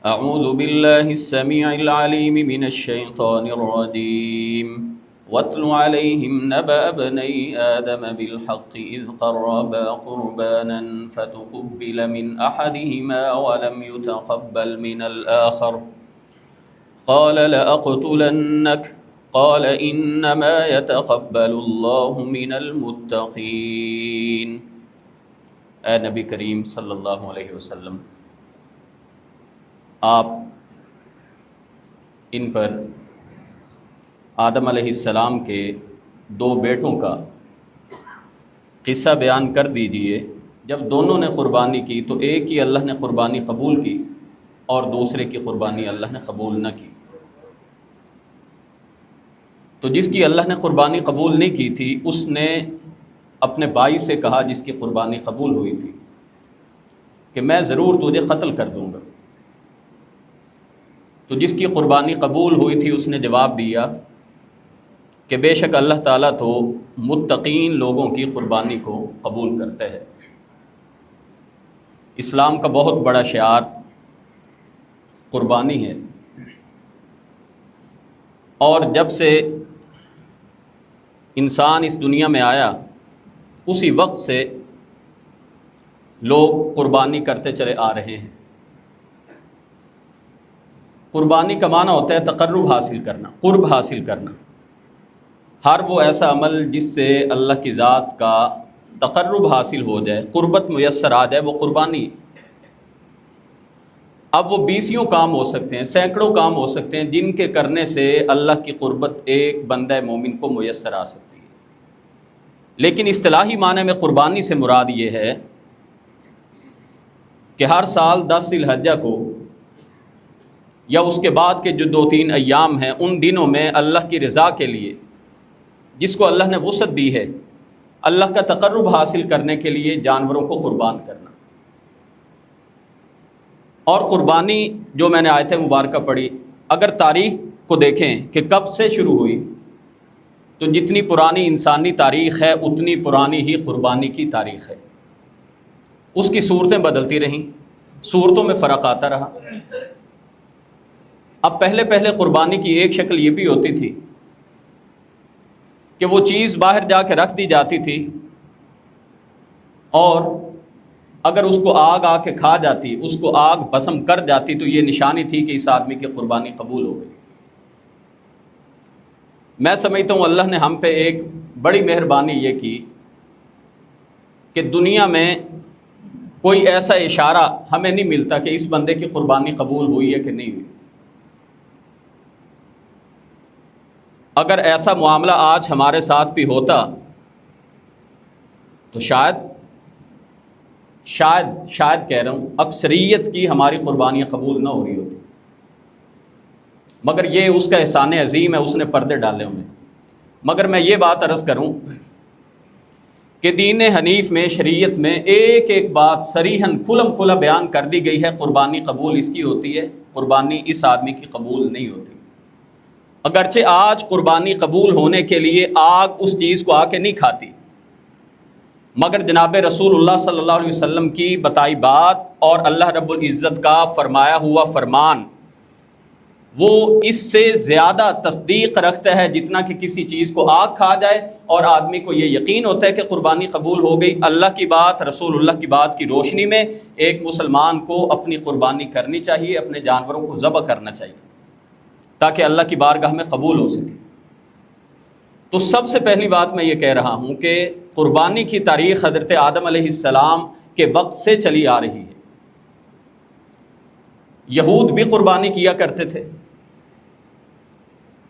أعوذ بالله السميع العليم من الشيطان الرجيم واتل عليهم نبأ ابني آدم بالحق إذ قربا قربانا فتقبل من أحدهما ولم يتقبل من الآخر قال لأقتلنك قال إنما يتقبل الله من المتقين۔ اے نبی کریم صلی اللہ علیہ وسلم، آپ ان پر آدم علیہ السلام کے دو بیٹوں کا قصہ بیان کر دیجئے۔ جب دونوں نے قربانی کی تو ایک کی اللہ نے قربانی قبول کی اور دوسرے کی قربانی اللہ نے قبول نہ کی۔ تو جس کی اللہ نے قربانی قبول نہیں کی تھی اس نے اپنے بھائی سے کہا جس کی قربانی قبول ہوئی تھی کہ میں ضرور تجھے قتل کر دوں گا۔ تو جس کی قربانی قبول ہوئی تھی اس نے جواب دیا کہ بے شک اللہ تعالیٰ تو متقین لوگوں کی قربانی کو قبول کرتے ہیں۔ اسلام کا بہت بڑا شعار قربانی ہے، اور جب سے انسان اس دنیا میں آیا اسی وقت سے لوگ قربانی کرتے چلے آ رہے ہیں۔ قربانی کا معنی ہوتا ہے تقرب حاصل کرنا، قرب حاصل کرنا۔ ہر وہ ایسا عمل جس سے اللہ کی ذات کا تقرب حاصل ہو جائے، قربت میسر آ جائے، وہ قربانی۔ اب وہ بیسیوں کام ہو سکتے ہیں، سینکڑوں کام ہو سکتے ہیں جن کے کرنے سے اللہ کی قربت ایک بندہ مومن کو میسر آ سکتی ہے، لیکن اصطلاحی معنی میں قربانی سے مراد یہ ہے کہ ہر سال 10 ذی الحجہ کو یا اس کے بعد کے جو 2-3 ایام ہیں ان دنوں میں اللہ کی رضا کے لیے، جس کو اللہ نے وسعت دی ہے، اللہ کا تقرب حاصل کرنے کے لیے جانوروں کو قربان کرنا۔ اور قربانی جو میں نے آیت مبارکہ پڑھی، اگر تاریخ کو دیکھیں کہ کب سے شروع ہوئی تو جتنی پرانی انسانی تاریخ ہے اتنی پرانی ہی قربانی کی تاریخ ہے۔ اس کی صورتیں بدلتی رہیں، صورتوں میں فرق آتا رہا۔ اب پہلے قربانی کی ایک شکل یہ بھی ہوتی تھی کہ وہ چیز باہر جا کے رکھ دی جاتی تھی، اور اگر اس کو آگ آ کے کھا جاتی، اس کو آگ بھسم کر جاتی، تو یہ نشانی تھی کہ اس آدمی کی قربانی قبول ہو گئی۔ میں سمجھتا ہوں اللہ نے ہم پہ ایک بڑی مہربانی یہ کی کہ دنیا میں کوئی ایسا اشارہ ہمیں نہیں ملتا کہ اس بندے کی قربانی قبول ہوئی ہے کہ نہیں ہوئی۔ اگر ایسا معاملہ آج ہمارے ساتھ بھی ہوتا تو شاید کہہ رہا ہوں اکثریت کی ہماری قربانیاں قبول نہ ہو رہی ہوتی، مگر یہ اس کا احسان عظیم ہے، اس نے پردے ڈالے ہوئے۔ مگر میں یہ بات عرض کروں کہ دین حنیف میں، شریعت میں ایک ایک بات صریحاً کھلم کھلا بیان کر دی گئی ہے، قربانی قبول اس کی ہوتی ہے، قربانی اس آدمی کی قبول نہیں ہوتی۔ اگرچہ آج قربانی قبول ہونے کے لیے آگ اس چیز کو آ کے نہیں کھاتی، مگر جناب رسول اللہ صلی اللہ علیہ وسلم کی بتائی بات اور اللہ رب العزت کا فرمایا ہوا فرمان وہ اس سے زیادہ تصدیق رکھتا ہے جتنا کہ کسی چیز کو آگ کھا جائے اور آدمی کو یہ یقین ہوتا ہے کہ قربانی قبول ہو گئی۔ اللہ کی بات، رسول اللہ کی بات کی روشنی میں ایک مسلمان کو اپنی قربانی کرنی چاہیے، اپنے جانوروں کو ذبح کرنا چاہیے تاکہ اللہ کی بارگاہ میں قبول ہو سکے۔ تو سب سے پہلی بات میں یہ کہہ رہا ہوں کہ قربانی کی تاریخ حضرت آدم علیہ السلام کے وقت سے چلی آ رہی ہے۔ یہود بھی قربانی کیا کرتے تھے۔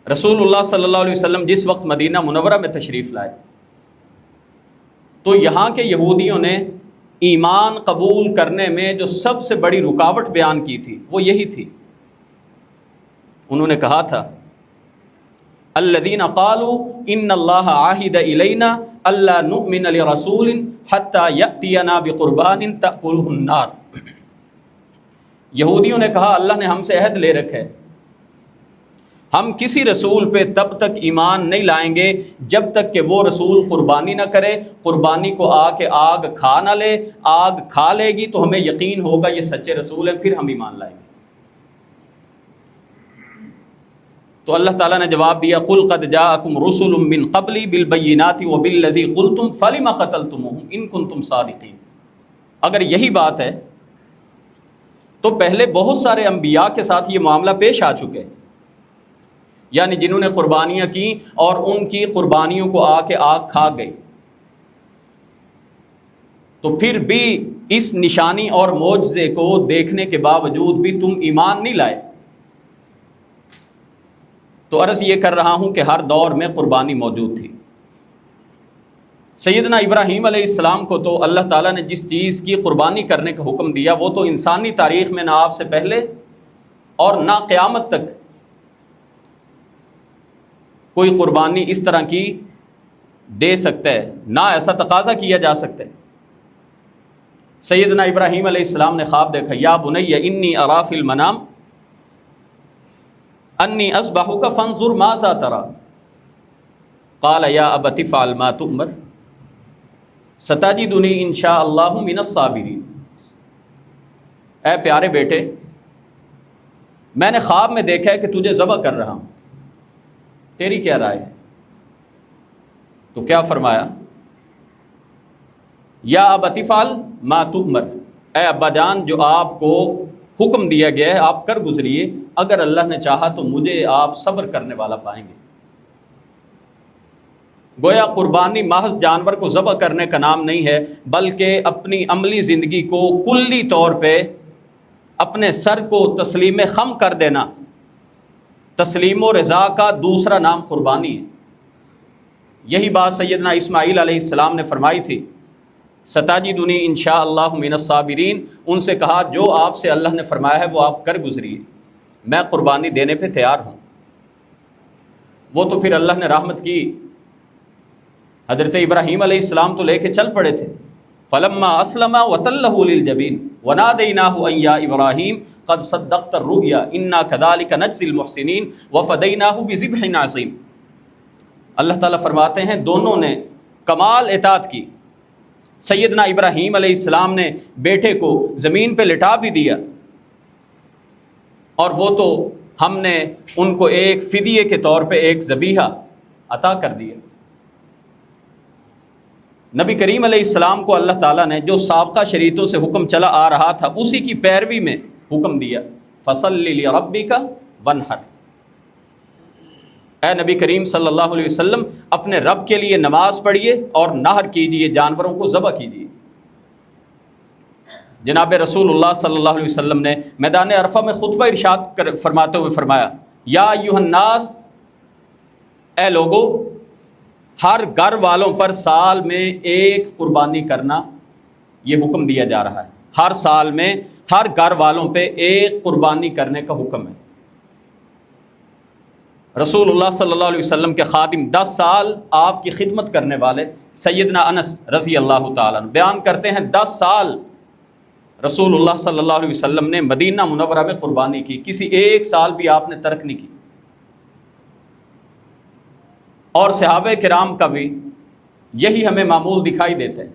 رسول اللہ صلی اللہ علیہ وسلم جس وقت مدینہ منورہ میں تشریف لائے تو یہاں کے یہودیوں نے ایمان قبول کرنے میں جو سب سے بڑی رکاوٹ بیان کی تھی وہ یہی تھی۔ انہوں نے کہا تھا الذین قالوا ان اللہ عاہد الینا الا نؤمن لرسول حتی یأتینا بقربان تأکلہ النار۔ یہودیوں نے کہا اللہ نے ہم سے عہد لے رکھا ہے، ہم کسی رسول پہ تب تک ایمان نہیں لائیں گے جب تک کہ وہ رسول قربانی نہ کرے، قربانی کو آ کے آگ کھا نہ لے، آگ کھا لے گی تو ہمیں یقین ہوگا یہ سچے رسول ہیں، پھر ہم ایمان لائیں گے۔ تو اللہ تعالیٰ نے جواب دیا قل قد جاءکم رسل من قبلی بالبینات وبالذی قلتم فلم قتلتموہم ان کنتم صادقین۔ اگر یہی بات ہے تو پہلے بہت سارے انبیاء کے ساتھ یہ معاملہ پیش آ چکے، یعنی جنہوں نے قربانیاں کی اور ان کی قربانیوں کو آ کے آگ کھا گئی، تو پھر بھی اس نشانی اور معجزے کو دیکھنے کے باوجود بھی تم ایمان نہیں لائے۔ تو عرض یہ کر رہا ہوں کہ ہر دور میں قربانی موجود تھی۔ سیدنا ابراہیم علیہ السلام کو تو اللہ تعالیٰ نے جس چیز کی قربانی کرنے کا حکم دیا وہ تو انسانی تاریخ میں نہ آپ سے پہلے اور نہ قیامت تک کوئی قربانی اس طرح کی دے سکتا ہے، نہ ایسا تقاضا کیا جا سکتا ہے۔ سیدنا ابراہیم علیہ السلام نے خواب دیکھا، یا بنی انی اری فی المنام انی اذبحک فانظر ماذا تری قال یا ابت افعل ما تؤمر ستجدنی ان شاء اللہ من الصابرین۔ اے پیارے بیٹے، میں نے خواب میں دیکھا ہے کہ تجھے ذبح کر رہا ہوں، تیری کیا رائے ہے؟ تو کیا فرمایا؟ یا ابت افعل ما تؤمر، اے ابا جان جو آپ کو حکم دیا گیا ہے آپ کر گزریے، اگر اللہ نے چاہا تو مجھے آپ صبر کرنے والا پائیں گے۔ گویا قربانی محض جانور کو ذبح کرنے کا نام نہیں ہے، بلکہ اپنی عملی زندگی کو کلی طور پہ اپنے سر کو تسلیم خم کر دینا، تسلیم و رضا کا دوسرا نام قربانی ہے۔ یہی بات سیدنا اسماعیل علیہ السلام نے فرمائی تھی، ستجدنی ان شاء اللہ من الصابرین۔ ان سے کہا جو آپ سے اللہ نے فرمایا ہے وہ آپ کر گزریے، میں قربانی دینے پہ تیار ہوں۔ وہ تو پھر اللہ نے رحمت کی، حضرت ابراہیم علیہ السلام تو لے کے چل پڑے تھے۔ فلما اسلم وتلہ للجبین ونادیناہ ان یا ابراہیم قد صدقت الرؤیا انا کذلک نجزی المحسنین وفدیناہ بذبح عظیم۔ اللہ تعالیٰ فرماتے ہیں دونوں نے کمال اطاعت کی۔ سیدنا ابراہیم علیہ السلام نے بیٹے کو زمین پہ لٹا بھی دیا، اور وہ تو ہم نے ان کو ایک فدیے کے طور پہ ایک ذبیحہ عطا کر دیا۔ نبی کریم علیہ السلام کو اللہ تعالیٰ نے جو سابقہ شریعتوں سے حکم چلا آ رہا تھا اسی کی پیروی میں حکم دیا، فَصَلِّ لِرَبِّكَ وَانْحَرْ۔ اے نبی کریم صلی اللہ علیہ وسلم اپنے رب کے لیے نماز پڑھیے اور نحر کیجیے، جانوروں کو ذبح کیجیے۔ جناب رسول اللہ صلی اللہ علیہ وسلم نے میدان عرفہ میں خطبہ ارشاد فرماتے ہوئے فرمایا، یا ایھا الناس، اے لوگو، ہر گھر والوں پر سال میں ایک قربانی کرنا یہ حکم دیا جا رہا ہے۔ ہر سال میں ہر گھر والوں پہ ایک قربانی کرنے کا حکم ہے۔ رسول اللہ صلی اللہ علیہ وسلم کے خادم 10 سال آپ کی خدمت کرنے والے سیدنا انس رضی اللہ تعالیٰ عنہ بیان کرتے ہیں 10 سال رسول اللہ صلی اللہ علیہ وسلم نے مدینہ منورہ میں قربانی کی، کسی ایک سال بھی آپ نے ترک نہیں کی۔ اور صحابہ کرام کا بھی یہی ہمیں معمول دکھائی دیتا ہے۔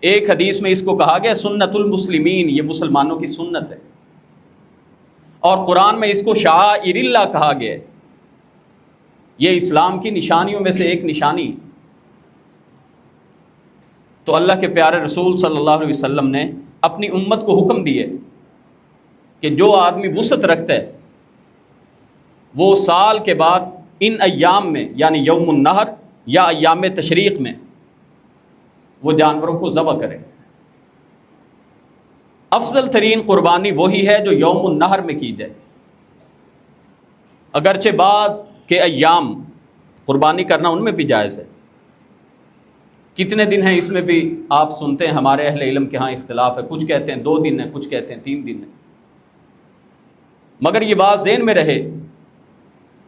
ایک حدیث میں اس کو کہا گیا سنت المسلمین، یہ مسلمانوں کی سنت ہے، اور قرآن میں اس کو شعائر اللہ کہا گیا ہے، یہ اسلام کی نشانیوں میں سے ایک نشانی۔ تو اللہ کے پیارے رسول صلی اللہ علیہ وسلم نے اپنی امت کو حکم دیے کہ جو آدمی وسعت رکھتا ہے وہ سال کے بعد ان ایام میں، یعنی یوم النحر یا ایام تشریق میں، وہ جانوروں کو ذبح کرے۔ افضل ترین قربانی وہی ہے جو یوم النحر میں کی جائے، اگرچہ بعد کے ایام قربانی کرنا ان میں بھی جائز ہے۔ کتنے دن ہیں اس میں بھی آپ سنتے ہیں ہمارے اہل علم کے ہاں اختلاف ہے، کچھ کہتے ہیں 2 دن ہیں، کچھ کہتے ہیں 3 دن ہیں، مگر یہ بات ذہن میں رہے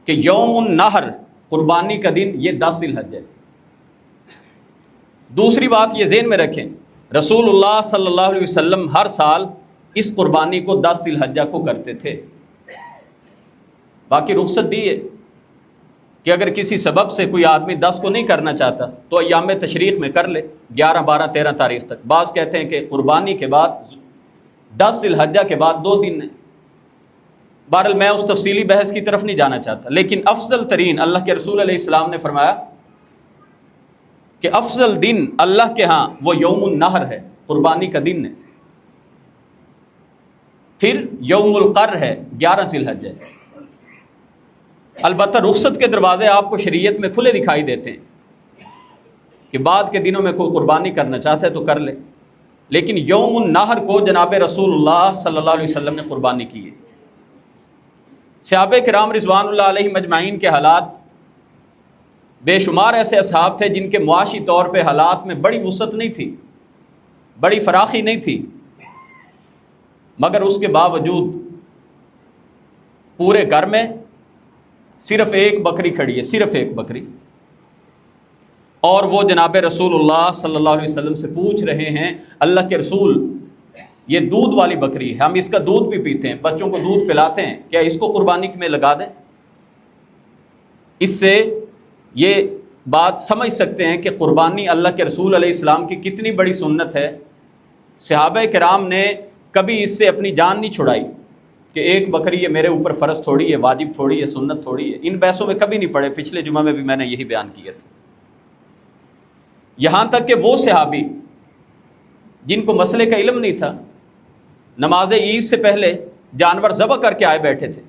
کہ یوم النحر قربانی کا دن یہ 10 ذی الحجہ ہے۔ دوسری بات یہ ذہن میں رکھیں، رسول اللہ صلی اللہ علیہ وسلم ہر سال اس قربانی کو 10 ذی الحجہ کو کرتے تھے۔ باقی رخصت دی ہے کہ اگر کسی سبب سے کوئی آدمی 10 کو نہیں کرنا چاہتا تو ایام تشریق میں کر لے، 11، 12، 13 تاریخ تک۔ بعض کہتے ہیں کہ قربانی کے بعد 10 ذی الحجہ کے بعد 2 دن ہیں، بہرحال میں اس تفصیلی بحث کی طرف نہیں جانا چاہتا، لیکن افضل ترین اللہ کے رسول علیہ السلام نے فرمایا کہ افضل دن اللہ کے ہاں وہ یوم النحر ہے، قربانی کا دن ہے، پھر یوم القر ہے، 11 ذی الحجہ ہے۔ البتہ رخصت کے دروازے آپ کو شریعت میں کھلے دکھائی دیتے ہیں کہ بعد کے دنوں میں کوئی قربانی کرنا چاہتا ہے تو کر لے، لیکن یوم النحر کو جناب رسول اللہ صلی اللہ علیہ وسلم نے قربانی کی ہے۔ صحابہ کرام رضوان اللہ علیہم اجمعین کے حالات، بے شمار ایسے اصحاب تھے جن کے معاشی طور پہ حالات میں بڑی وسعت نہیں تھی، بڑی فراخی نہیں تھی، مگر اس کے باوجود پورے گھر میں صرف ایک بکری کھڑی ہے، صرف ایک بکری، اور وہ جناب رسول اللہ صلی اللہ علیہ وسلم سے پوچھ رہے ہیں اللہ کے رسول یہ دودھ والی بکری ہے، ہم اس کا دودھ بھی پیتے ہیں، بچوں کو دودھ پلاتے ہیں، کیا اس کو قربانی میں لگا دیں؟ اس سے یہ بات سمجھ سکتے ہیں کہ قربانی اللہ کے رسول علیہ السلام کی کتنی بڑی سنت ہے۔ صحابہ کرام نے کبھی اس سے اپنی جان نہیں چھڑائی کہ ایک بکری یہ میرے اوپر فرض تھوڑی ہے، واجب تھوڑی ہے، سنت تھوڑی ہے، ان بحثوں میں کبھی نہیں پڑے۔ پچھلے جمعہ میں بھی میں نے یہی بیان کیا تھا۔ یہاں تک کہ وہ صحابی جن کو مسئلے کا علم نہیں تھا، نماز عید سے پہلے جانور ذبح کر کے آئے بیٹھے تھے،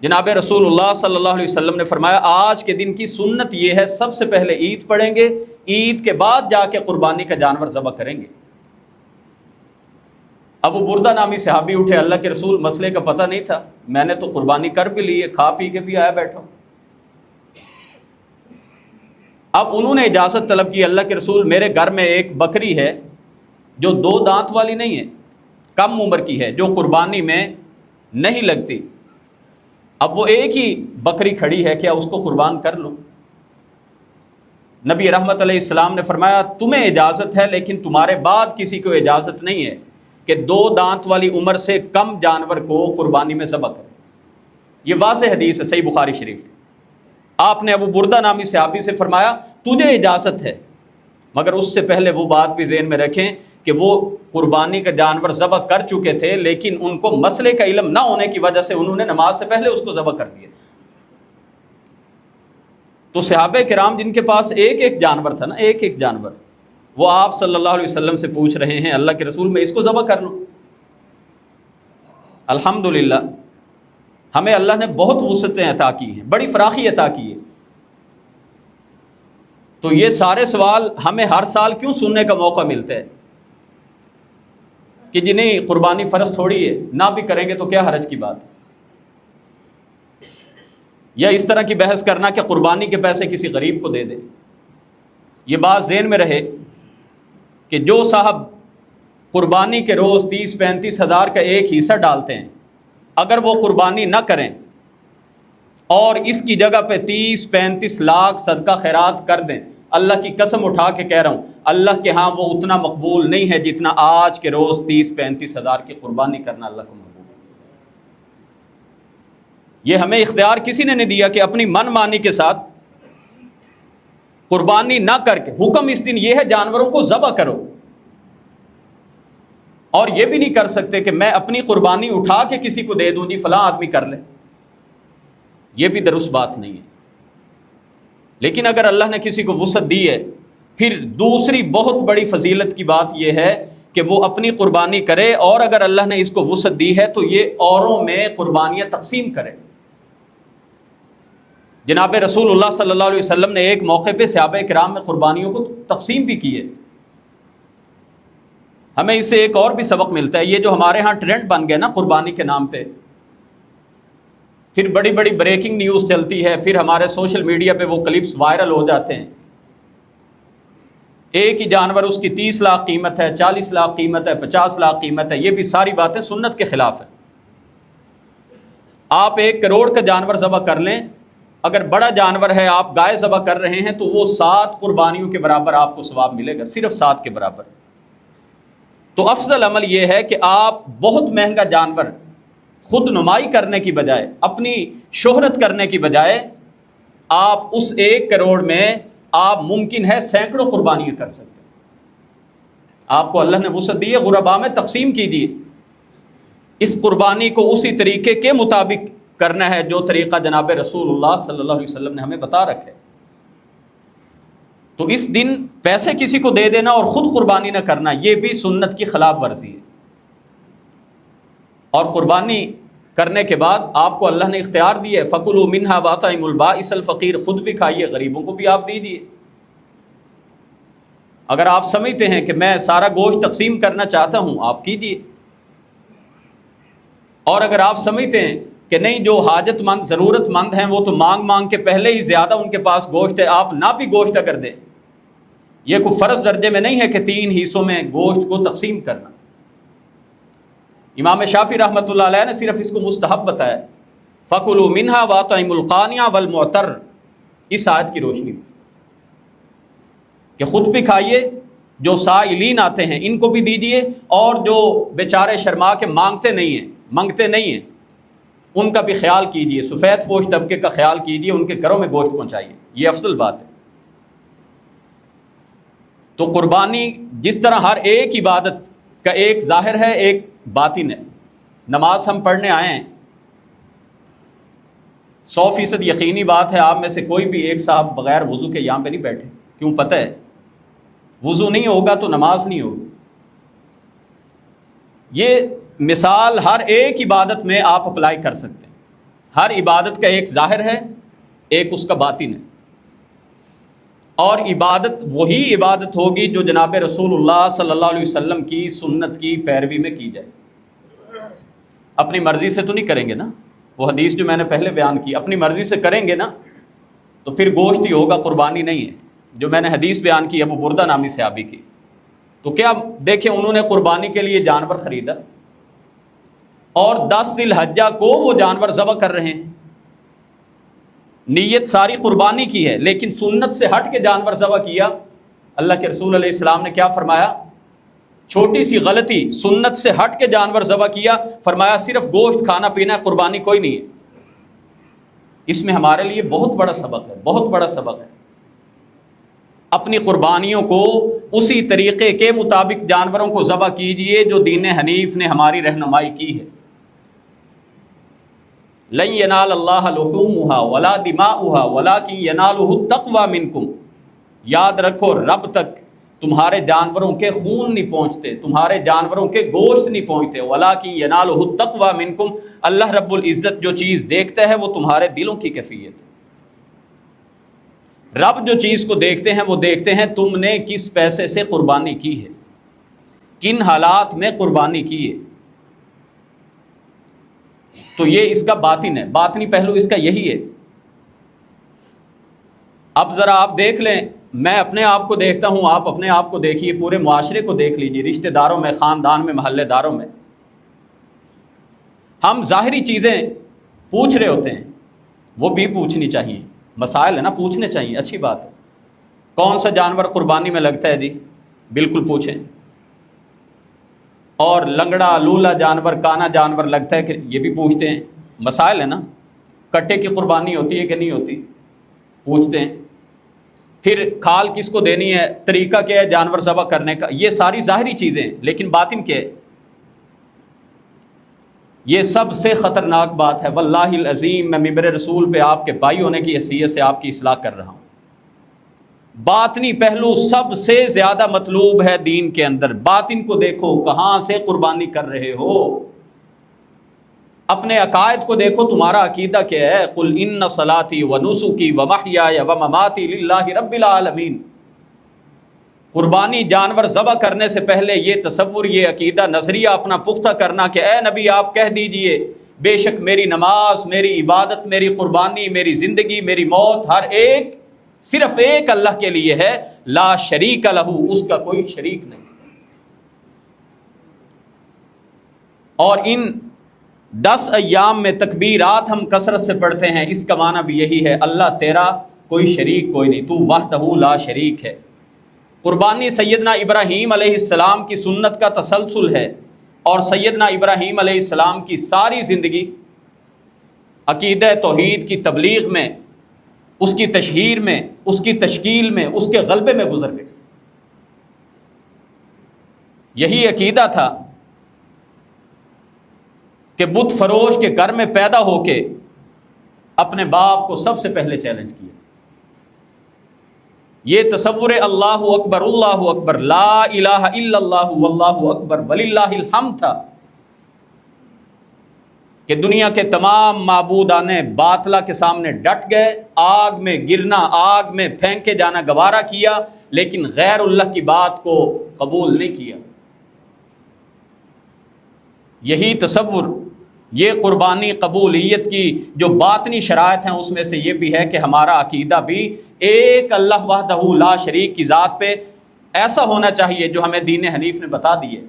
جناب رسول اللہ صلی اللہ علیہ وسلم نے فرمایا آج کے دن کی سنت یہ ہے سب سے پہلے عید پڑھیں گے، عید کے بعد جا کے قربانی کا جانور ذبح کریں گے۔ ابو بردہ نامی صحابی اٹھے، اللہ کے رسول مسئلے کا پتہ نہیں تھا، میں نے تو قربانی کر بھی لی ہے، کھا پی کے بھی آیا بیٹھا ہوں۔ اب انہوں نے اجازت طلب کی، اللہ کے رسول میرے گھر میں ایک بکری ہے جو 2 دانت والی نہیں ہے، کم عمر کی ہے، جو قربانی میں نہیں لگتی، اب وہ ایک ہی بکری کھڑی ہے، کیا اس کو قربان کر لوں؟ نبی رحمت علیہ السلام نے فرمایا تمہیں اجازت ہے، لیکن تمہارے بعد کسی کو اجازت نہیں ہے کہ 2 دانت والی عمر سے کم جانور کو قربانی میں ذبح کرے۔ یہ واضح حدیث ہے صحیح بخاری شریف۔ آپ نے ابو بردہ نامی صحابی سے فرمایا تجھے اجازت ہے، مگر اس سے پہلے وہ بات بھی ذہن میں رکھیں کہ وہ قربانی کا جانور ذبح کر چکے تھے، لیکن ان کو مسئلے کا علم نہ ہونے کی وجہ سے انہوں نے نماز سے پہلے اس کو ذبح کر دیا۔ تو صحابہ کرام جن کے پاس ایک ایک جانور تھا نا، ایک ایک جانور، وہ آپ صلی اللہ علیہ وسلم سے پوچھ رہے ہیں اللہ کے رسول میں اس کو ذبح کر لوں؟ الحمدللہ ہمیں اللہ نے بہت وسعتیں عطا کی ہیں، بڑی فراخی عطا کی ہے۔ تو یہ سارے سوال ہمیں ہر سال کیوں سننے کا موقع ملتا ہے کہ جنہیں قربانی فرض تھوڑی ہے، نہ بھی کریں گے تو کیا حرج کی بات؟ یا اس طرح کی بحث کرنا کہ قربانی کے پیسے کسی غریب کو دے دے۔ یہ بات ذہن میں رہے کہ جو صاحب قربانی کے روز 30-35 ہزار کا ایک حصہ ڈالتے ہیں، اگر وہ قربانی نہ کریں اور اس کی جگہ پہ 30-35 لاکھ صدقہ خیرات کر دیں، اللہ کی قسم اٹھا کے کہہ رہا ہوں اللہ کے ہاں وہ اتنا مقبول نہیں ہے جتنا آج کے روز 30-35 ہزار کی قربانی کرنا اللہ کو مقبول ہے۔ یہ ہمیں اختیار کسی نے نہیں دیا کہ اپنی من مانی کے ساتھ قربانی نہ کر کے، حکم اس دن یہ ہے جانوروں کو ذبح کرو، اور یہ بھی نہیں کر سکتے کہ میں اپنی قربانی اٹھا کے کسی کو دے دوں جی فلاں آدمی کر لے، یہ بھی درست بات نہیں ہے۔ لیکن اگر اللہ نے کسی کو وسعت دی ہے، پھر دوسری بہت بڑی فضیلت کی بات یہ ہے کہ وہ اپنی قربانی کرے، اور اگر اللہ نے اس کو وسعت دی ہے تو یہ اوروں میں قربانیاں تقسیم کرے۔ جناب رسول اللہ صلی اللہ علیہ وسلم نے ایک موقع پہ صحابہ کرام میں قربانیوں کو تقسیم بھی کی ہے۔ ہمیں اس سے ایک اور بھی سبق ملتا ہے، یہ جو ہمارے ہاں ٹرینڈ بن گیا نا قربانی کے نام پہ، پھر بڑی بڑی بریکنگ نیوز چلتی ہے، پھر ہمارے سوشل میڈیا پہ وہ کلپس وائرل ہو جاتے ہیں، ایک ہی جانور اس کی 30 لاکھ قیمت ہے، 40 لاکھ قیمت ہے، 50 لاکھ قیمت ہے۔ یہ بھی ساری باتیں سنت کے خلاف ہیں۔ آپ 1 کروڑ کا جانور ذبح کر لیں، اگر بڑا جانور ہے آپ گائے ذبح کر رہے ہیں تو وہ 7 قربانیوں کے برابر آپ کو ثواب ملے گا، صرف 7 کے برابر۔ تو افضل عمل یہ ہے کہ آپ بہت مہنگا جانور خود نمائی کرنے کی بجائے، اپنی شہرت کرنے کی بجائے، آپ اس 1 کروڑ میں آپ ممکن ہے سینکڑوں قربانیاں کر سکتے ہیں۔ آپ کو اللہ نے وسعت دی ہے، غرباء میں تقسیم کیجیے۔ اس قربانی کو اسی طریقے کے مطابق کرنا ہے جو طریقہ جناب رسول اللہ صلی اللہ علیہ وسلم نے ہمیں بتا رکھا ہے۔ تو اس دن پیسے کسی کو دے دینا اور خود قربانی نہ کرنا، یہ بھی سنت کی خلاف ورزی ہے۔ اور قربانی کرنے کے بعد آپ کو اللہ نے اختیار دیا ہے، فَكُلُوا مِنْهَا وَأَطْعِمُوا الْبَائِسَ الْفَقِيرَ، خود بھی کھائیے، غریبوں کو بھی آپ دیجیے۔ اگر آپ سمجھتے ہیں کہ میں سارا گوشت تقسیم کرنا چاہتا ہوں، آپ کیجیے۔ اور اگر آپ سمجھتے ہیں کہ نہیں، جو حاجت مند ضرورت مند ہیں وہ تو مانگ مانگ کے پہلے ہی زیادہ ان کے پاس گوشت ہے، آپ نہ بھی گوشت کر دیں، یہ کوئی فرض درجے میں نہیں ہے کہ 3 حصوں میں گوشت کو تقسیم کرنا۔ امام شافعی رحمۃ اللہ علیہ نے صرف اس کو مستحب بتایا، فَكُلُوا مِنْهَا وَأَطْعِمُوا الْقَانِعَ وَالْمُعْتَرَّ، اس آیت کی روشنی میں کہ خود بھی کھائیے، جو سائلین آتے ہیں ان کو بھی دیجیے، اور جو بیچارے شرما کے منگتے نہیں ہیں ان کا بھی خیال کیجیے، سفید پوش طبقے کا خیال کیجیے، ان کے گھروں میں گوشت پہنچائیے، یہ افضل بات ہے۔ تو قربانی جس طرح ہر ایک عبادت کا ایک ظاہر ہے ایک باطن ہے۔ نماز ہم پڑھنے آئے ہیں، 100% یقینی بات ہے آپ میں سے کوئی بھی ایک صاحب بغیر وضو کے یہاں پہ نہیں بیٹھے، کیوں؟ پتہ ہے وضو نہیں ہوگا تو نماز نہیں ہوگی۔ یہ مثال ہر ایک عبادت میں آپ اپلائی کر سکتے ہیں۔ ہر عبادت کا ایک ظاہر ہے، ایک اس کا باطن ہے، اور عبادت وہی عبادت ہوگی جو جناب رسول اللہ صلی اللہ علیہ وسلم کی سنت کی پیروی میں کی جائے۔ اپنی مرضی سے تو نہیں کریں گے نا، وہ حدیث جو میں نے پہلے بیان کی، اپنی مرضی سے کریں گے نا تو پھر گوشت ہی ہوگا، قربانی نہیں ہے۔ جو میں نے حدیث بیان کی ابو بردہ نامی صحابی کی، تو کیا دیکھیں انہوں نے قربانی کے لیے جانور خریدا اور 10 ذی الحجہ کو وہ جانور ذبح کر رہے ہیں، نیت ساری قربانی کی ہے لیکن سنت سے ہٹ کے جانور ذبح کیا۔ اللہ کے رسول علیہ السلام نے کیا فرمایا؟ چھوٹی سی غلطی، سنت سے ہٹ کے جانور ذبح کیا، فرمایا صرف گوشت کھانا پینا ہے، قربانی کوئی نہیں ہے۔ اس میں ہمارے لیے بہت بڑا سبق ہے، بہت بڑا سبق ہے۔ اپنی قربانیوں کو اسی طریقے کے مطابق جانوروں کو ذبح کیجئے جو دین حنیف نے ہماری رہنمائی کی ہے۔ لن ینال اللہ لحومها ولا دماؤها ولکن ینالہ التقوی منکم، یاد رکھو رب تک تمہارے جانوروں کے خون نہیں پہنچتے، تمہارے جانوروں کے گوشت نہیں پہنچتے، ولکن ینالہ التقوی منکم، اللہ رب العزت جو چیز دیکھتا ہے وہ تمہارے دلوں کی کیفیت ہے۔ رب جو چیز کو دیکھتے ہیں وہ دیکھتے ہیں تم نے کس پیسے سے قربانی کی ہے، کن حالات میں قربانی کی ہے۔ تو یہ اس کا باطن ہے، باطنی پہلو اس کا یہی ہے۔ اب ذرا آپ دیکھ لیں، میں اپنے آپ کو دیکھتا ہوں، آپ اپنے آپ کو دیکھیے، پورے معاشرے کو دیکھ لیجیے، رشتہ داروں میں، خاندان میں، محلے داروں میں ہم ظاہری چیزیں پوچھ رہے ہوتے ہیں، وہ بھی پوچھنی چاہیے، مسائل ہے نا، پوچھنے چاہیے، اچھی بات ہے۔ کون سا جانور قربانی میں لگتا ہے جی؟ بالکل پوچھیں۔ اور لنگڑا لولا جانور، کانا جانور لگتا ہے کہ یہ بھی پوچھتے ہیں، مسائل ہے نا۔ کٹے کی قربانی ہوتی ہے کہ نہیں ہوتی؟ پوچھتے ہیں۔ پھر کھال کس کو دینی ہے، طریقہ کیا ہے جانور ذبح کرنے کا، یہ ساری ظاہری چیزیں ہیں، لیکن باطن کیا ہے؟ یہ سب سے خطرناک بات ہے، واللہ العظیم میں ممبر رسول پہ آپ کے بھائی ہونے کی حیثیت سے آپ کی اصلاح کر رہا ہوں۔ باطنی پہلو سب سے زیادہ مطلوب ہے دین کے اندر۔ باطن کو دیکھو، کہاں سے قربانی کر رہے ہو، اپنے عقائد کو دیکھو، تمہارا عقیدہ کیا ہے؟ قل ان صلاتی و نسکی و محیای و مماتی للہ رب العالمین۔ قربانی جانور ذبح کرنے سے پہلے یہ تصور، یہ عقیدہ، نظریہ اپنا پختہ کرنا کہ اے نبی آپ کہہ دیجئے بے شک میری نماز، میری عبادت، میری قربانی، میری زندگی، میری موت، ہر ایک صرف ایک اللہ کے لیے ہے، لا شریک لہ، اس کا کوئی شریک نہیں۔ اور ان 10 ایام میں تکبیرات ہم کثرت سے پڑھتے ہیں، اس کا معنی بھی یہی ہے، اللہ تیرا کوئی شریک کوئی نہیں، تو وحدہ لا شریک ہے۔ قربانی سیدنا ابراہیم علیہ السلام کی سنت کا تسلسل ہے، اور سیدنا ابراہیم علیہ السلام کی ساری زندگی عقیدہ توحید کی تبلیغ میں، اس کی تشہیر میں، اس کی تشکیل میں، اس کے غلبے میں گزر گئی۔ یہی عقیدہ تھا کہ بت فروش کے گھر میں پیدا ہو کے اپنے باپ کو سب سے پہلے چیلنج کیا۔ یہ تصور اللہ اکبر لا الہ الا اللہ واللہ اکبر وللہ الحمد تھا کہ دنیا کے تمام معبودان باطلہ کے سامنے ڈٹ گئے، آگ میں گرنا، آگ میں پھینکے جانا گوارا کیا، لیکن غیر اللہ کی بات کو قبول نہیں کیا۔ یہی تصور، یہ قربانی قبولیت کی جو باطنی شرائط ہیں اس میں سے یہ بھی ہے کہ ہمارا عقیدہ بھی ایک اللہ وحدہ لا شریک کی ذات پہ ایسا ہونا چاہیے جو ہمیں دین حنیف نے بتا دیے۔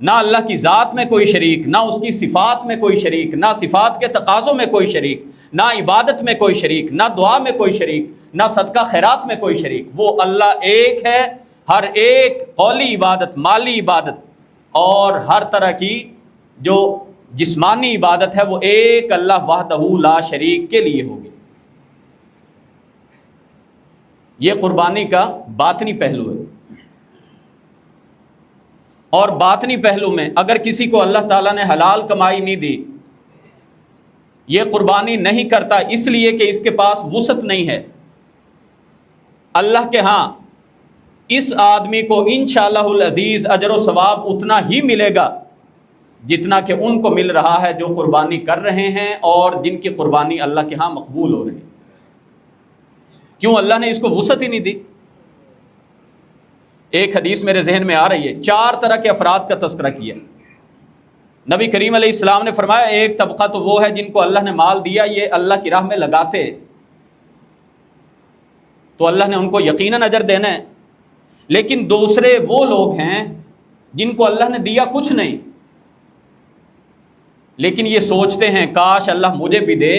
نہ اللہ کی ذات میں کوئی شریک، نہ اس کی صفات میں کوئی شریک، نہ صفات کے تقاضوں میں کوئی شریک، نہ عبادت میں کوئی شریک، نہ دعا میں کوئی شریک، نہ صدقہ خیرات میں کوئی شریک۔ وہ اللہ ایک ہے، ہر ایک قولی عبادت، مالی عبادت اور ہر طرح کی جو جسمانی عبادت ہے وہ ایک اللہ وحدہ لا شریک کے لیے ہوگی۔ یہ قربانی کا باطنی پہلو ہے۔ اور باطنی پہلو میں اگر کسی کو اللہ تعالیٰ نے حلال کمائی نہیں دی، یہ قربانی نہیں کرتا اس لیے کہ اس کے پاس وسعت نہیں ہے، اللہ کے ہاں اس آدمی کو انشاءاللہ العزیز اجر و ثواب اتنا ہی ملے گا جتنا کہ ان کو مل رہا ہے جو قربانی کر رہے ہیں اور جن کی قربانی اللہ کے ہاں مقبول ہو رہی ہے۔ کیوں؟ اللہ نے اس کو وسعت ہی نہیں دی۔ ایک حدیث میرے ذہن میں آ رہی ہے، 4 طرح کے افراد کا تذکرہ کیا۔ نبی کریم علیہ السلام نے فرمایا ایک طبقہ تو وہ ہے جن کو اللہ نے مال دیا، یہ اللہ کی راہ میں لگاتے تو اللہ نے ان کو یقیناً اجر دینا ہے، لیکن دوسرے وہ لوگ ہیں جن کو اللہ نے دیا کچھ نہیں، لیکن یہ سوچتے ہیں کاش اللہ مجھے بھی دے،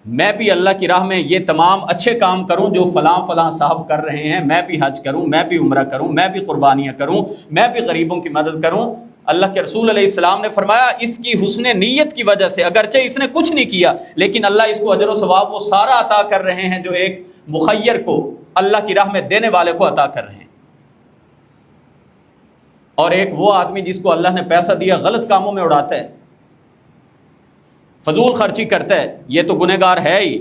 میں بھی اللہ کی راہ میں یہ تمام اچھے کام کروں جو فلاں فلاں صاحب کر رہے ہیں، میں بھی حج کروں، میں بھی عمرہ کروں، میں بھی قربانیاں کروں، میں بھی غریبوں کی مدد کروں۔ اللہ کے رسول علیہ السلام نے فرمایا اس کی حسن نیت کی وجہ سے، اگرچہ اس نے کچھ نہیں کیا لیکن اللہ اس کو اجر و ثواب وہ سارا عطا کر رہے ہیں جو ایک مخیر کو، اللہ کی راہ میں دینے والے کو عطا کر رہے ہیں۔ اور ایک وہ آدمی جس کو اللہ نے پیسہ دیا غلط کاموں میں اڑاتا ہے، فضول خرچی کرتا ہے، یہ تو گنہگار ہے ہی۔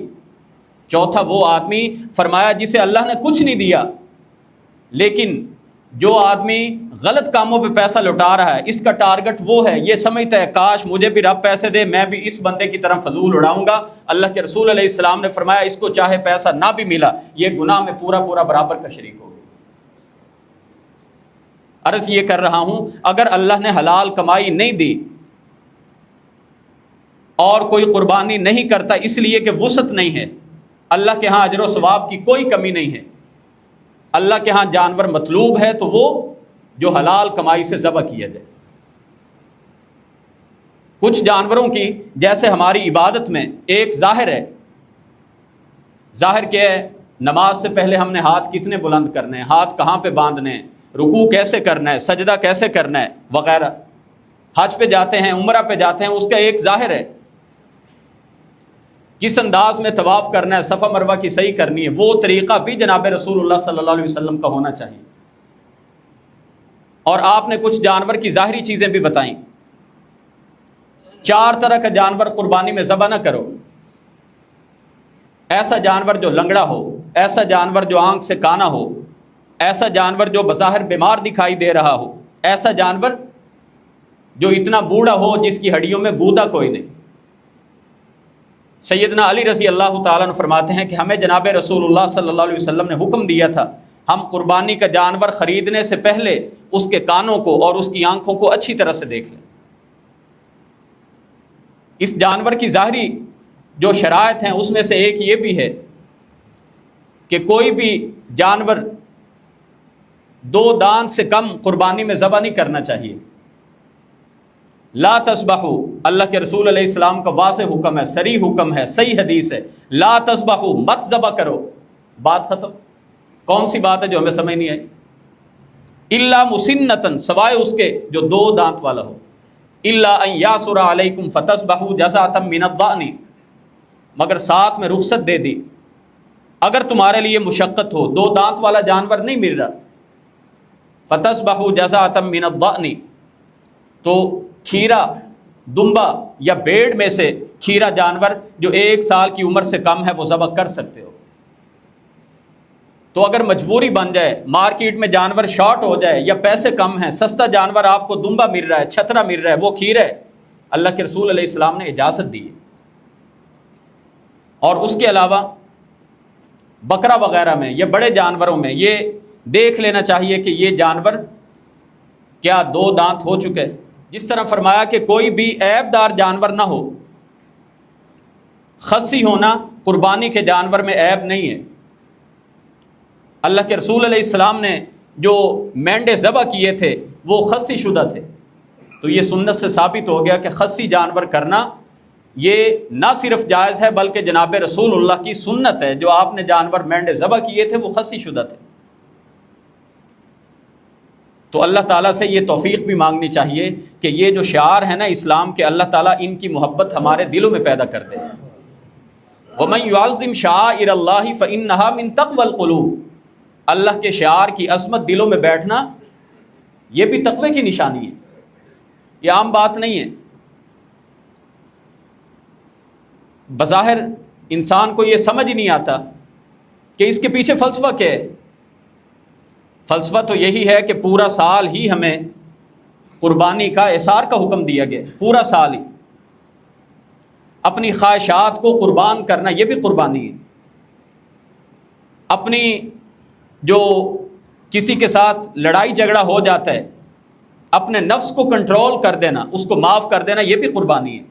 چوتھا وہ آدمی فرمایا جسے اللہ نے کچھ نہیں دیا لیکن جو آدمی غلط کاموں پہ پیسہ لوٹا رہا ہے، اس کا ٹارگٹ وہ ہے، یہ سمجھتا ہے کاش مجھے بھی رب پیسے دے، میں بھی اس بندے کی طرح فضول اڑاؤں گا۔ اللہ کے رسول علیہ السلام نے فرمایا اس کو چاہے پیسہ نہ بھی ملا، یہ گناہ میں پورا پورا برابر کا شریک ہوگا۔ عرض یہ کر رہا ہوں اگر اللہ نے حلال کمائی نہیں دی اور کوئی قربانی نہیں کرتا اس لیے کہ وسعت نہیں ہے، اللہ کے ہاں اجر و ثواب کی کوئی کمی نہیں ہے، اللہ کے ہاں جانور مطلوب ہے تو وہ جو حلال کمائی سے ذبح کیا جائے۔ کچھ جانوروں کی جیسے ہماری عبادت میں ایک ظاہر ہے، ظاہر کیا ہے؟ نماز سے پہلے ہم نے ہاتھ کتنے بلند کرنے ہیں، ہاتھ کہاں پہ باندھنے ہیں، رکوع کیسے کرنا ہے، سجدہ کیسے کرنا ہے وغیرہ۔ حج پہ جاتے ہیں، عمرہ پہ جاتے ہیں، اس کا ایک ظاہر ہے، کس انداز میں طواف کرنا ہے، صفا مروہ کی صحیح کرنی ہے، وہ طریقہ بھی جناب رسول اللہ صلی اللہ علیہ وسلم کا ہونا چاہیے۔ اور آپ نے کچھ جانور کی ظاہری چیزیں بھی بتائیں۔ 4 طرح کا جانور قربانی میں ذبح نہ کرو۔ ایسا جانور جو لنگڑا ہو، ایسا جانور جو آنکھ سے کانا ہو، ایسا جانور جو بظاہر بیمار دکھائی دے رہا ہو، ایسا جانور جو اتنا بوڑھا ہو جس کی ہڈیوں میں گودا کوئی نہیں۔ سیدنا علی رضی اللہ تعالیٰ عنہ فرماتے ہیں کہ ہمیں جناب رسول اللہ صلی اللہ علیہ وسلم نے حکم دیا تھا ہم قربانی کا جانور خریدنے سے پہلے اس کے کانوں کو اور اس کی آنکھوں کو اچھی طرح سے دیکھ لیں۔ اس جانور کی ظاہری جو شرائط ہیں اس میں سے ایک یہ بھی ہے کہ کوئی بھی جانور 2 دانت سے کم قربانی میں ذبح نہیں کرنا چاہیے۔ لا تذبحوا، اللہ کے رسول علیہ السلام کا واضح حکم ہے، صریح حکم ہے، صحیح حدیث ہے، لا تذبحوا، مت ذبح کرو، بات ختم۔ کون سی بات ہے جو ہمیں سمجھ نہیں آئی؟ الا مسنتن، سوائے اس کے جو 2 دانت والا ہو، الا ان یاسر علیکم فتذبحوا جزاۃ من الضأن، مگر ساتھ میں رخصت دے دی اگر تمہارے لیے مشقت ہو، 2 دانت والا جانور نہیں مل رہا، فتذبحوا جزاۃ من الضأن، تو کھیرا دمبا یا بھیڑ میں سے کھیرا جانور جو 1 سال کی عمر سے کم ہے وہ ذبح کر سکتے ہو۔ تو اگر مجبوری بن جائے، مارکیٹ میں جانور شارٹ ہو جائے یا پیسے کم ہیں، سستا جانور آپ کو دمبا مل رہا ہے، چھترا مل رہا ہے، وہ کھیرا ہے، اللہ کے رسول علیہ السلام نے اجازت دی ہے۔ اور اس کے علاوہ بکرا وغیرہ میں یا بڑے جانوروں میں یہ دیکھ لینا چاہیے کہ یہ جانور کیا 2 دانت ہو چکے، جس طرح فرمایا کہ کوئی بھی عیب دار جانور نہ ہو۔ خصی ہونا قربانی کے جانور میں عیب نہیں ہے۔ اللہ کے رسول علیہ السلام نے جو مینڈے ذبح کیے تھے وہ خصی شدہ تھے، تو یہ سنت سے ثابت ہو گیا کہ خصی جانور کرنا یہ نہ صرف جائز ہے بلکہ جناب رسول اللہ کی سنت ہے۔ جو آپ نے جانور مینڈے ذبح کیے تھے وہ خصی شدہ تھے۔ تو اللہ تعالیٰ سے یہ توفیق بھی مانگنی چاہیے کہ یہ جو شعار ہے نا اسلام کے، اللہ تعالیٰ ان کی محبت ہمارے دلوں میں پیدا کر دے۔ وَمَن يُعَظِّمْ شَعَائِرَ اللَّهِ فَإِنَّهَا مِن تَقْوَى الْقُلُوبِ، اللہ کے شعار کی عظمت دلوں میں بیٹھنا یہ بھی تقوی کی نشانی ہے، یہ عام بات نہیں ہے۔ بظاہر انسان کو یہ سمجھ ہی نہیں آتا کہ اس کے پیچھے فلسفہ کیا ہے۔ فلسفہ تو یہی ہے کہ پورا سال ہی ہمیں قربانی کا احصار کا حکم دیا گیا، پورا سال ہی اپنی خواہشات کو قربان کرنا یہ بھی قربانی ہے۔ اپنی جو کسی کے ساتھ لڑائی جھگڑا ہو جاتا ہے، اپنے نفس کو کنٹرول کر دینا، اس کو معاف کر دینا، یہ بھی قربانی ہے۔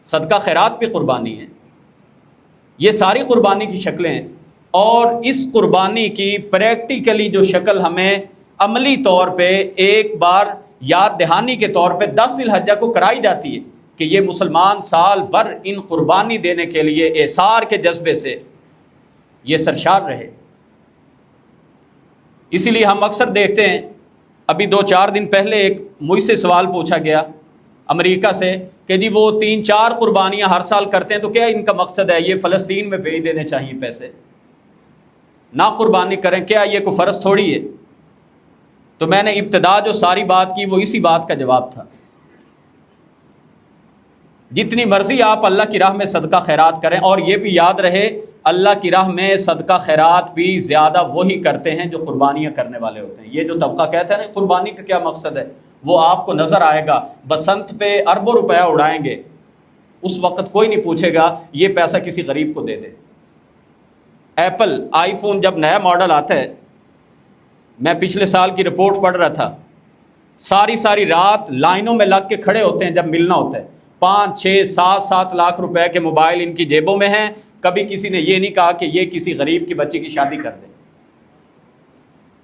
صدقہ خیرات بھی قربانی ہے۔ یہ ساری قربانی کی شکلیں ہیں، اور اس قربانی کی پریکٹیکلی جو شکل ہمیں عملی طور پہ ایک بار یاد دہانی کے طور پہ 10 ذی الحجہ کو کرائی جاتی ہے کہ یہ مسلمان سال بھر ان قربانی دینے کے لیے احصار کے جذبے سے یہ سرشار رہے۔ اسی لیے ہم اکثر دیکھتے ہیں، ابھی 2-4 دن پہلے ایک مجھ سے سوال پوچھا گیا امریکہ سے کہ جی وہ 3-4 قربانیاں ہر سال کرتے ہیں تو کیا ان کا مقصد ہے یہ فلسطین میں بھیج دینے چاہیے پیسے، نہ قربانی کریں، کیا یہ کوئی فرض تھوڑی ہے؟ تو میں نے ابتدا جو ساری بات کی وہ اسی بات کا جواب تھا۔ جتنی مرضی آپ اللہ کی راہ میں صدقہ خیرات کریں، اور یہ بھی یاد رہے اللہ کی راہ میں صدقہ خیرات بھی زیادہ وہی کرتے ہیں جو قربانیاں کرنے والے ہوتے ہیں۔ یہ جو طبقہ کہتا ہے نا قربانی کا کیا مقصد ہے، وہ آپ کو نظر آئے گا بسنت پہ اربوں روپیہ اڑائیں گے، اس وقت کوئی نہیں پوچھے گا یہ پیسہ کسی غریب کو دے دے۔ ایپل آئی فون جب نیا ماڈل آتا ہے، میں پچھلے سال کی رپورٹ پڑھ رہا تھا، ساری رات لائنوں میں لگ کے کھڑے ہوتے ہیں جب ملنا ہوتا ہے۔ 5-6-7 لاکھ روپے کے موبائل ان کی جیبوں میں ہیں، کبھی کسی نے یہ نہیں کہا کہ یہ کسی غریب کی بچی کی شادی کر دیں۔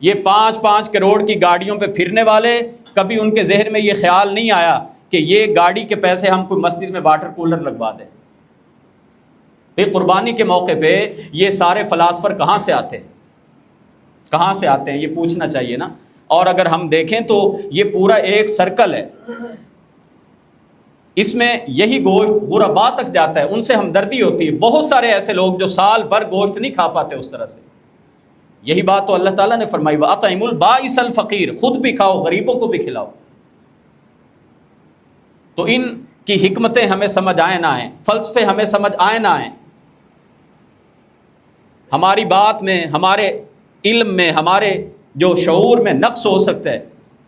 یہ 5-5 کروڑ کی گاڑیوں پہ پھرنے والے، کبھی ان کے ذہن میں یہ خیال نہیں آیا کہ یہ گاڑی کے پیسے ہم کوئی مسجد میں واٹر کولر لگوا دیں۔ قربانی کے موقع پہ یہ سارے فلاسفر کہاں سے آتے ہیں یہ پوچھنا چاہیے نا۔ اور اگر ہم دیکھیں تو یہ پورا ایک سرکل ہے، اس میں یہی گوشت غربا تک جاتا ہے، ان سے ہمدردی ہوتی ہے۔ بہت سارے ایسے لوگ جو سال بھر گوشت نہیں کھا پاتے اس طرح سے، یہی بات تو اللہ تعالیٰ نے فرمائی وَأَطْعِمُوا الْبَائِسَ الْفَقِيرَ، خود بھی کھاؤ غریبوں کو بھی کھلاؤ۔ تو ان کی حکمتیں ہمیں سمجھ آئے نہ آئیں، فلسفے ہمیں سمجھ آئے نہ آئیں، ہماری بات میں، ہمارے علم میں، ہمارے جو شعور میں نقص ہو سکتا ہے،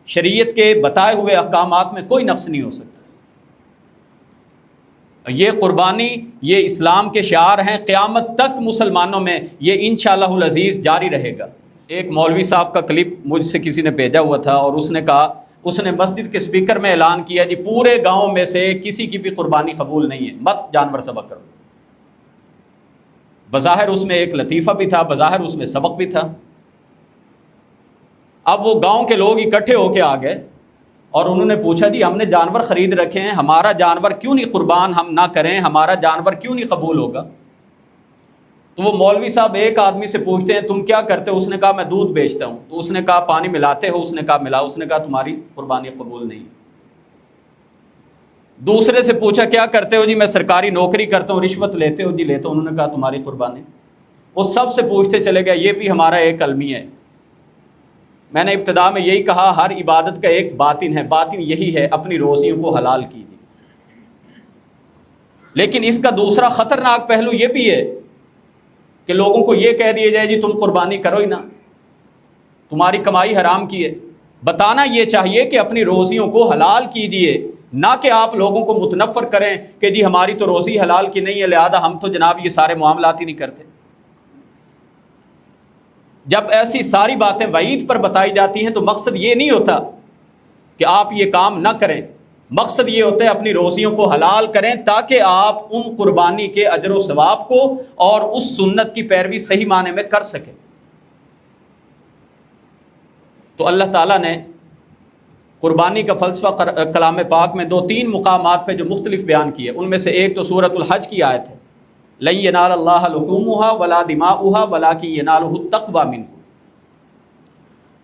شریعت کے بتائے ہوئے احکامات میں کوئی نقص نہیں ہو سکتا۔ یہ قربانی، یہ اسلام کے شعار ہیں، قیامت تک مسلمانوں میں یہ انشاءاللہ العزیز جاری رہے گا۔ ایک مولوی صاحب کا کلپ مجھ سے کسی نے بھیجا ہوا تھا، اور اس نے کہا، اس نے مسجد کے اسپیکر میں اعلان کیا جی پورے گاؤں میں سے کسی کی بھی قربانی قبول نہیں ہے، مت جانور ذبح کرو۔ بظاہر اس میں ایک لطیفہ بھی تھا، بظاہر اس میں سبق بھی تھا۔ اب وہ گاؤں کے لوگ اکٹھے ہو کے آ گئے اور انہوں نے پوچھا جی ہم نے جانور خرید رکھے ہیں، ہمارا جانور کیوں نہیں قربان ہم نہ کریں، ہمارا جانور کیوں نہیں قبول ہوگا؟ تو وہ مولوی صاحب ایک آدمی سے پوچھتے ہیں تم کیا کرتے ہو؟ اس نے کہا میں دودھ بیچتا ہوں۔ تو اس نے کہا پانی ملاتے ہو؟ اس نے کہا ملا۔ اس نے کہا تمہاری قربانی قبول نہیں۔ دوسرے سے پوچھا کیا کرتے ہو؟ جی میں سرکاری نوکری کرتا ہوں۔ رشوت لیتے ہو؟ جی لیتا ہوں۔ انہوں نے کہا تمہاری قربانی۔ وہ سب سے پوچھتے چلے گئے، یہ بھی ہمارا ایک المی ہے، میں نے ابتدا میں یہی کہا، ہر عبادت کا ایک باطن ہے، باطن یہی ہے اپنی روزیوں کو حلال کیجیے۔ لیکن اس کا دوسرا خطرناک پہلو یہ بھی ہے کہ لوگوں کو یہ کہہ دیا جائے جی تم قربانی کرو ہی نہ، تمہاری کمائی حرام کی ہے۔ بتانا یہ چاہیے کہ اپنی روزیوں کو حلال کیجیے، نہ کہ آپ لوگوں کو متنفر کریں کہ جی ہماری تو روزی حلال کی نہیں ہے لہذا ہم تو جناب یہ سارے معاملات ہی نہیں کرتے۔ جب ایسی ساری باتیں وعید پر بتائی جاتی ہیں تو مقصد یہ نہیں ہوتا کہ آپ یہ کام نہ کریں، مقصد یہ ہوتا ہے اپنی روزیوں کو حلال کریں تاکہ آپ ان قربانی کے اجر و ثواب کو اور اس سنت کی پیروی صحیح معنی میں کر سکیں۔ تو اللہ تعالیٰ نے قربانی کا فلسفہ کلام پاک میں 2-3 مقامات پہ جو مختلف بیان کیے، ان میں سے ایک تو سورۃ الحج کی آیت ہے، لن ینال اللہ لحومها ولا دماؤها ولکن ینالہ التقوی منکم۔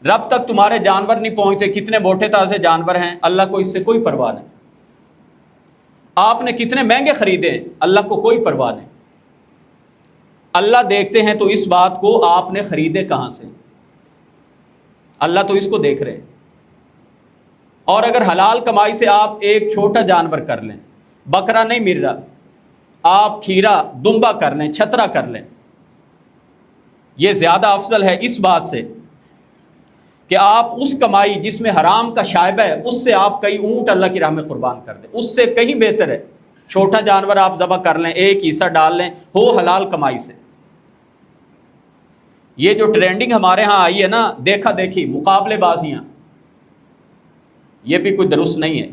رب تک تمہارے جانور نہیں پہنچتے، کتنے موٹے تازے جانور ہیں، اللہ کو اس سے کوئی پرواہ نہیں۔ آپ نے کتنے مہنگے خریدے ہیں، اللہ کو کوئی پرواہ نہیں۔ اللہ دیکھتے ہیں تو اس بات کو آپ نے خریدے کہاں سے، اللہ تو اس کو دیکھ رہے ہیں۔ اور اگر حلال کمائی سے آپ ایک چھوٹا جانور کر لیں، بکرا نہیں مل رہا، آپ کھیرا دمبا کر لیں، چھترا کر لیں، یہ زیادہ افضل ہے اس بات سے کہ آپ اس کمائی جس میں حرام کا شائبہ ہے اس سے آپ کئی اونٹ اللہ کی راہ میں قربان کر دیں، اس سے کہیں بہتر ہے چھوٹا جانور آپ ذبح کر لیں، ایک حصہ ڈال لیں، ہو حلال کمائی سے۔ یہ جو ٹرینڈنگ ہمارے ہاں آئی ہے نا، دیکھا دیکھی، مقابلے بازیاں، یہ بھی کوئی درست نہیں ہے۔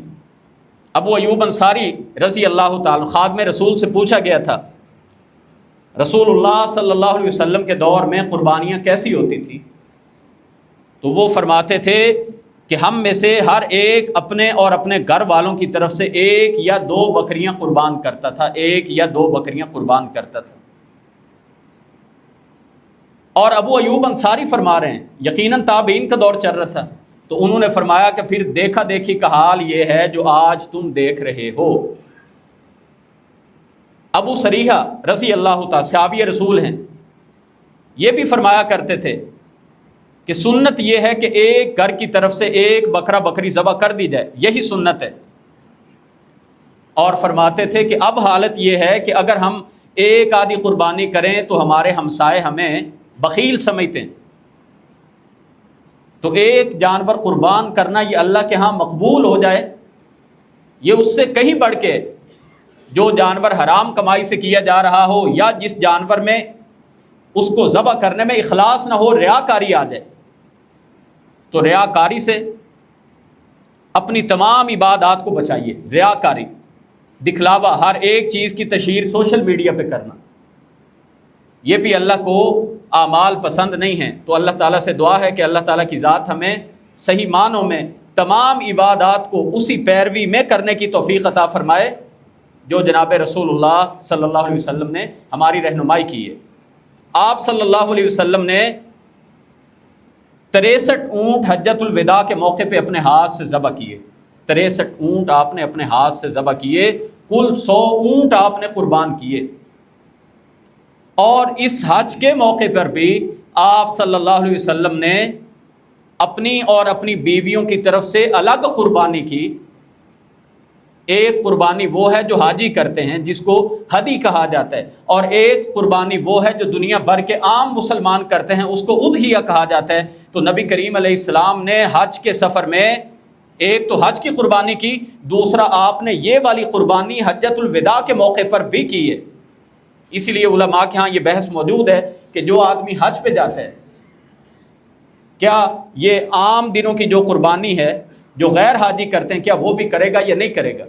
ابو ایوب انصاری رضی اللہ تعالیٰ خادم رسول سے پوچھا گیا تھا رسول اللہ صلی اللہ علیہ وسلم کے دور میں قربانیاں کیسی ہوتی تھی، تو وہ فرماتے تھے کہ ہم میں سے ہر ایک اپنے اور اپنے گھر والوں کی طرف سے 1 یا 2 بکریاں قربان کرتا تھا، 1 یا 2 بکریاں قربان کرتا تھا۔ اور ابو ایوب انصاری فرما رہے ہیں، یقیناً تابعین کا دور چل رہا تھا، تو انہوں نے فرمایا کہ پھر دیکھا دیکھی کا حال یہ ہے جو آج تم دیکھ رہے ہو۔ ابو سریحہ رضی اللہ تعالیٰ صحابی رسول ہیں، یہ بھی فرمایا کرتے تھے کہ سنت یہ ہے کہ ایک گھر کی طرف سے 1 بکرا بکری ذبح کر دی جائے، یہی سنت ہے۔ اور فرماتے تھے کہ اب حالت یہ ہے کہ اگر ہم ایک آدھی قربانی کریں تو ہمارے ہمسائے ہمیں بخیل سمجھتے ہیں، تو ایک جانور قربان کرنا یہ اللہ کے ہاں مقبول ہو جائے، یہ اس سے کہیں بڑھ کے جو جانور حرام کمائی سے کیا جا رہا ہو یا جس جانور میں اس کو ذبح کرنے میں اخلاص نہ ہو، ریاکاری آ جائے، تو ریاکاری سے اپنی تمام عبادات کو بچائیے۔ ریاکاری، دکھلاوا، ہر ایک چیز کی تشہیر سوشل میڈیا پہ کرنا، یہ بھی اللہ کو اعمال پسند نہیں ہیں۔ تو اللہ تعالیٰ سے دعا ہے کہ اللہ تعالیٰ کی ذات ہمیں صحیح معنوں میں تمام عبادات کو اسی پیروی میں کرنے کی توفیق عطا فرمائے جو جناب رسول اللہ صلی اللہ علیہ وسلم نے ہماری رہنمائی کی ہے۔ آپ صلی اللہ علیہ وسلم نے 63 اونٹ حجۃ الوداع کے موقع پہ اپنے ہاتھ سے ذبح کیے، 63 اونٹ آپ نے اپنے ہاتھ سے ذبح کیے، کل 100 اونٹ آپ نے قربان کیے۔ اور اس حج کے موقع پر بھی آپ صلی اللہ علیہ وسلم نے اپنی اور اپنی بیویوں کی طرف سے الگ قربانی کی۔ ایک قربانی وہ ہے جو حاجی کرتے ہیں جس کو ہدی کہا جاتا ہے، اور ایک قربانی وہ ہے جو دنیا بھر کے عام مسلمان کرتے ہیں، اس کو اضحیہ کہا جاتا ہے۔ تو نبی کریم علیہ السلام نے حج کے سفر میں ایک تو حج کی قربانی کی، دوسرا آپ نے یہ والی قربانی حجۃ الوداع کے موقع پر بھی کی ہے۔ اسی لیے علماء کے ہاں یہ بحث موجود ہے کہ جو آدمی حج پہ جاتا ہے کیا یہ عام دنوں کی جو قربانی ہے جو غیر حاجی کرتے ہیں کیا وہ بھی کرے گا یا نہیں کرے گا؟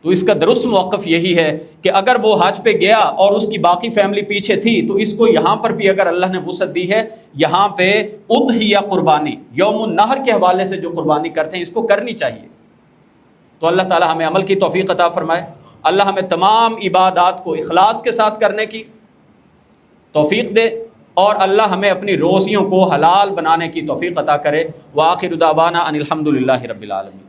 تو اس کا درست موقف یہی ہے کہ اگر وہ حج پہ گیا اور اس کی باقی فیملی پیچھے تھی تو اس کو یہاں پر بھی اگر اللہ نے وسعت دی ہے، یہاں پہ اضحیہ قربانی یوم النحر کے حوالے سے جو قربانی کرتے ہیں اس کو کرنی چاہیے۔ تو اللہ تعالی ہمیں عمل کی توفیق عطا فرمائے، اللہ ہمیں تمام عبادات کو اخلاص کے ساتھ کرنے کی توفیق دے، اور اللہ ہمیں اپنی روزیوں کو حلال بنانے کی توفیق عطا کرے۔ وآخر دعوانا ان الحمد للہ رب العالمین۔